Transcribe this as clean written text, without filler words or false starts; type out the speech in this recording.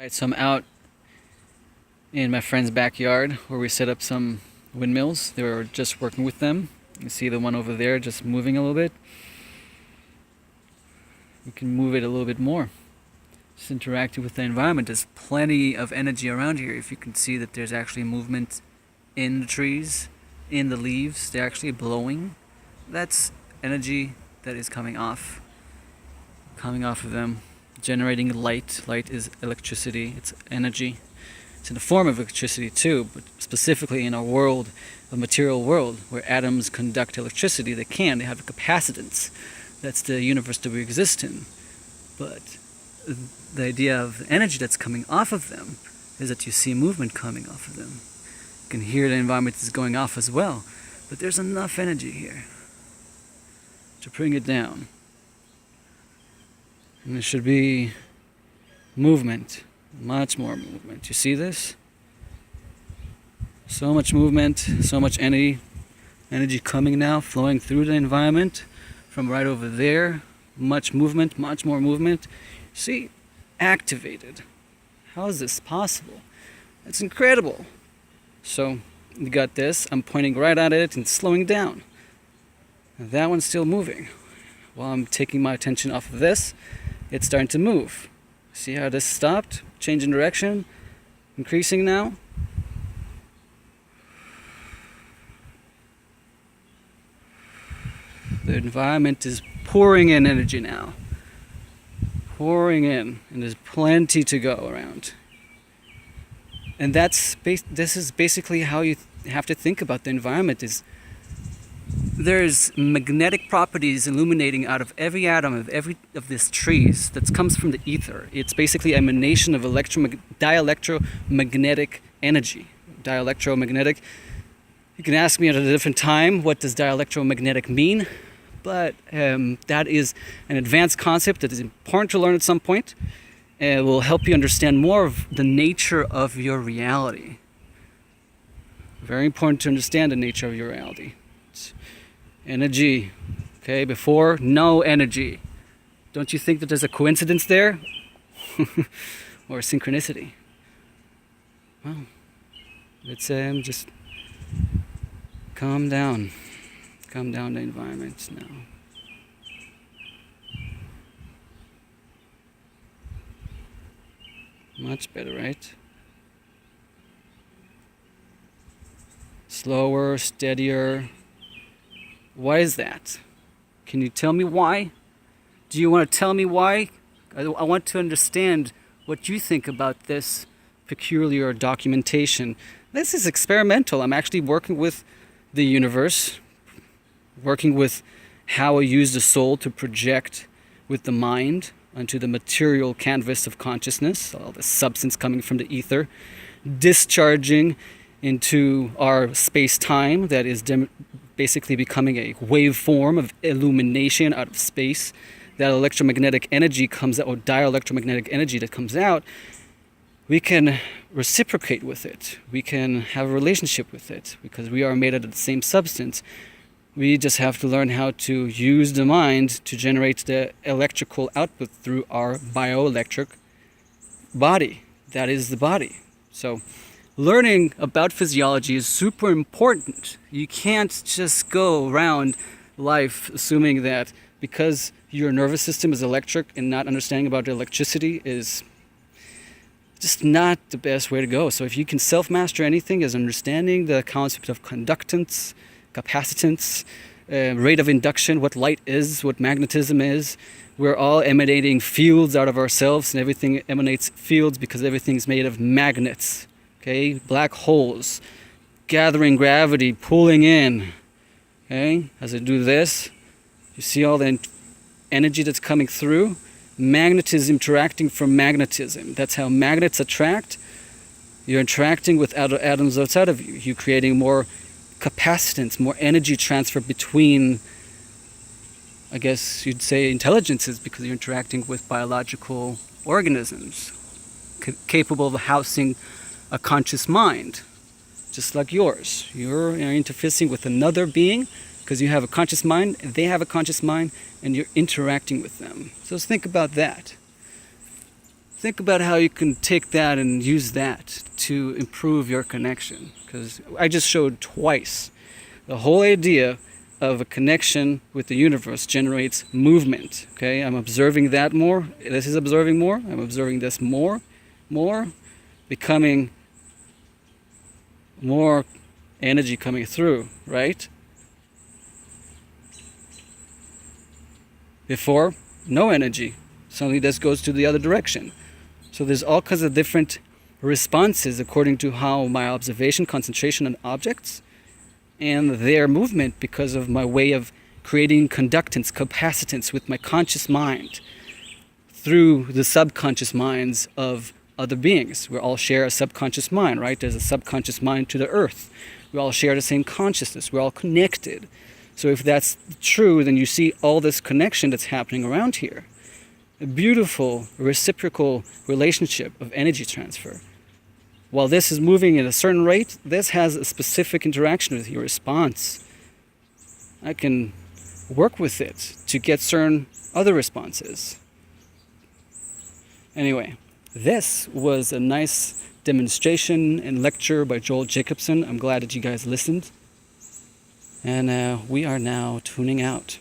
Right, so I'm out in my friend's backyard where we set up some windmills. They were just working with them. You see the one over there just moving a little bit. We can move it a little bit more. Just interacting with the environment. There's plenty of energy around here. If you can see that there's actually movement in the trees, in the leaves, they're actually blowing. That's energy that is coming off of them, generating light. Light is electricity, it's energy. It's in the form of electricity too, but specifically in our world, a material world, where atoms conduct electricity, they have a capacitance. That's the universe that we exist in. But the idea of energy that's coming off of them is that you see movement coming off of them. You can hear the environment is going off as well, but there's enough energy here to bring it down. And there should be movement, much more movement. You see this? So much movement, so much energy coming now, flowing through the environment from right over there. Much movement, much more movement. See, activated. How is this possible? It's incredible. So you got this, I'm pointing right at it and slowing down. And that one's still moving. While I'm taking my attention off of this, it's starting to move. See how this stopped? Changing direction, increasing now. The environment is pouring in energy now. Pouring in, and there's plenty to go around. And this is basically how you have to think about the environment. There's magnetic properties illuminating out of every atom of this trees that comes from the ether. It's basically emanation of dielectromagnetic energy. Dielectromagnetic. You can ask me at a different time, what does dielectromagnetic mean? But that is an advanced concept that is important to learn at some point. It will help you understand more of the nature of your reality. Very important to understand the nature of your reality. Energy, okay, before, no energy. Don't you think that there's a coincidence there? Or a synchronicity? Well, let's just calm down the environment now. Much better, right? Slower, steadier. Why is that? Can you tell me why? Do you want to tell me why? I want to understand what you think about this peculiar documentation. This is experimental. I'm actually working with the universe, working with how I use the soul to project with the mind onto the material canvas of consciousness, all the substance coming from the ether, discharging into our space-time that is basically becoming a waveform of illumination out of space. That electromagnetic energy comes out, or dielectromagnetic energy that comes out, we can reciprocate with it. We can have a relationship with it because we are made out of the same substance. We just have to learn how to use the mind to generate the electrical output through our bioelectric body. That is the body. So learning about physiology is super important. You can't just go around life assuming that because your nervous system is electric and not understanding about the electricity is just not the best way to go. So if you can self-master anything, is understanding the concept of conductance, capacitance, rate of induction, what light is, what magnetism is. We're all emanating fields out of ourselves, and everything emanates fields because everything's made of magnets. Okay, black holes, gathering gravity, pulling in. Okay, as I do this, you see all the energy that's coming through. Magnetism interacting from magnetism. That's how magnets attract. You're interacting with other atoms outside of you. You're creating more capacitance, more energy transfer between, I guess you'd say, intelligences, because you're interacting with biological organisms capable of housing a conscious mind, just like yours. You're interfacing with another being because you have a conscious mind, they have a conscious mind, and you're interacting with them. So let's think about that. think about how you can take that and use that to improve your connection. Because I just showed twice. The whole idea of a connection with the universe generates movement. Okay, I'm observing that more. This is observing more. I'm observing this more, becoming more energy coming through, right? Before, no energy. Suddenly this goes to the other direction. So there's all kinds of different responses according to how my observation, concentration on objects and their movement, because of my way of creating conductance, capacitance with my conscious mind through the subconscious minds of other beings. We all share a subconscious mind, right? There's a subconscious mind to the earth. We all share the same consciousness. We're all connected. So if that's true, then you see all this connection that's happening around here. A beautiful reciprocal relationship of energy transfer. While this is moving at a certain rate, this has a specific interaction with your response. I can work with it to get certain other responses. Anyway, this was a nice demonstration and lecture by Joel Jacobson. I'm glad that you guys listened. And we are now tuning out.